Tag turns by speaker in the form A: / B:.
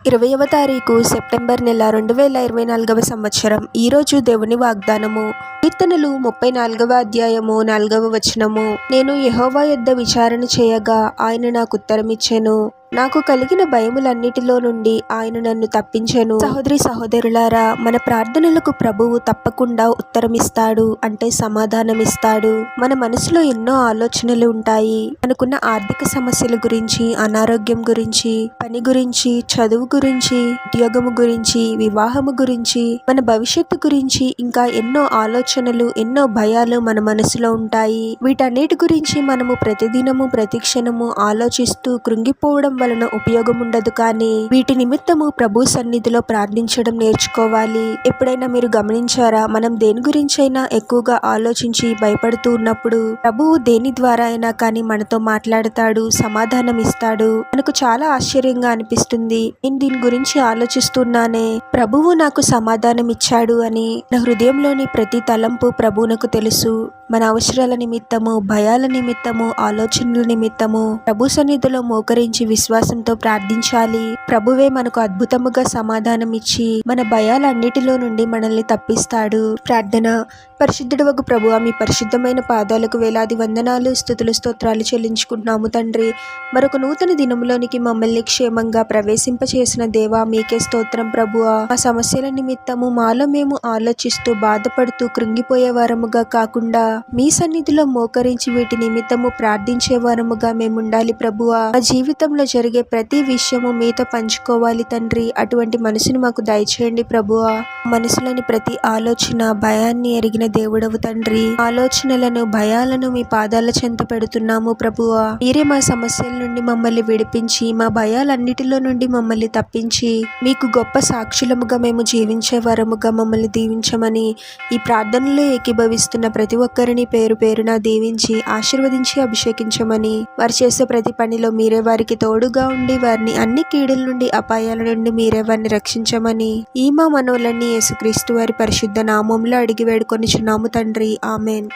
A: 20వ తారీఖు సెప్టెంబర్ నెల 2024వ సంవత్సరం. ఈరోజు దేవుని వాగ్దానము. కీర్తనలు 34వ అధ్యాయము 4వ వచనము. నేను యెహోవా యొద్ద విచారణ చేయగా ఆయన నాకు ఉత్తరమిచ్చెను. నాకు కలిగిన భయములన్నిటిలో నుండి ఆయన నన్ను తప్పించెను. సహోదరి సహోదరులారా, మన ప్రార్థనలకు ప్రభువు తప్పకుండా ఉత్తరమిస్తాడు, అంటే సమాధానమిస్తాడు. మన మనసులో ఎన్నో ఆలోచనలు ఉంటాయి. మనకున్న ఆర్థిక సమస్యల గురించి, అనారోగ్యం గురించి, పని గురించి, చదువు గురించి, ఉద్యోగము గురించి, వివాహము గురించి, మన భవిష్యత్తు గురించి, ఇంకా ఎన్నో ఆలోచనలు, ఎన్నో భయాలు మన మనసులో ఉంటాయి. వీటన్నిటి గురించి మనము ప్రతిదినము ప్రతిక్షణము ఆలోచిస్తూ కృంగిపోవడం వలన ఉపయోగం ఉండదు. కానీ వీటి నిమిత్తము ప్రభు సన్నిధిలో ప్రార్థించడం నేర్చుకోవాలి. ఎప్పుడైనా మీరు గమనించారా, మనం దేని గురించైనా ఎక్కువగా ఆలోచించి భయపడుతూ ఉన్నప్పుడు ప్రభువు దేని ద్వారా అయినా కానీ మనతో మాట్లాడతాడు, సమాధానం ఇస్తాడు. మనకు చాలా ఆశ్చర్యంగా అనిపిస్తుంది. నేను దీని గురించి ఆలోచిస్తున్నానే, ప్రభువు నాకు సమాధానం ఇచ్చాడు అని. నా హృదయంలోని ప్రతి తలంపు ప్రభువునకు తెలుసు. మన అవసరాల నిమిత్తము, భయాల నిమిత్తము, ఆలోచనల నిమిత్తము ప్రభు సన్నిధిలో మోకరించి విశ్వాసంతో ప్రార్థించాలి. ప్రభువే మనకు అద్భుతముగా సమాధానం ఇచ్చి మన భయాలన్నిటిలో నుండి మనల్ని తప్పిస్తాడు. ప్రార్థన. పరిశుద్ధుడవగు ప్రభువా, మీ పరిశుద్ధమైన పాదాలకు వేలాది వందనాలు, స్తుతులు, స్తోత్రాలు చెల్లించుకుంటున్నాము తండ్రి. మరొక నూతన దినములోనికి మమ్మల్ని క్షేమంగా ప్రవేశింపచేసిన దేవా, మీకే స్తోత్రం ప్రభువా. ఆ సమస్యల నిమిత్తము మాలో మేము ఆలోచిస్తూ బాధపడుతూ కృంగిపోయే వారముగా కాకుండా మీ సన్నిధిలో మోకరించి వీటి నిమిత్తము ప్రార్థించే వారముగా మేము ఉండాలి ప్రభువా. మా జీవితంలో జరిగే ప్రతి విషయము మీతో పంచుకోవాలి తండ్రి. అటువంటి మనసును మాకు దయచేయండి ప్రభువా. మనసులోని ప్రతి ఆలోచన, భయాన్ని ఎరిగిన దేవుడవు తండ్రి. ఆలోచనలను, భయాలను మీ పాదాల చెంత పెడుతున్నాము ప్రభువా. మీరే మా సమస్యల నుండి మమ్మల్ని విడిపించి, మా భయాలన్నిటిలో నుండి మమ్మల్ని తప్పించి, మీకు గొప్ప సాక్షులముగా మేము జీవించే వరముగా మమ్మల్ని దీవించమని, ఈ ప్రార్థనలో ఏకీభవిస్తున్న ప్రతి ఒక్కరిని పేరు పేరున దీవించి ఆశీర్వదించి అభిషేకించమని, వారు చేసే ప్రతి పనిలో మీరే వారికి తోడుగా ఉండి వారిని అన్ని కీడుల నుండి, అపాయాల నుండి మీరే వారిని రక్షించమని, ఈ మా మనవులన్నీ యేసుక్రీస్తు వారి పరిశుద్ధ నామములో అడిగి వేడుకొనిచున్నాము తండ్రి. ఆమెన్.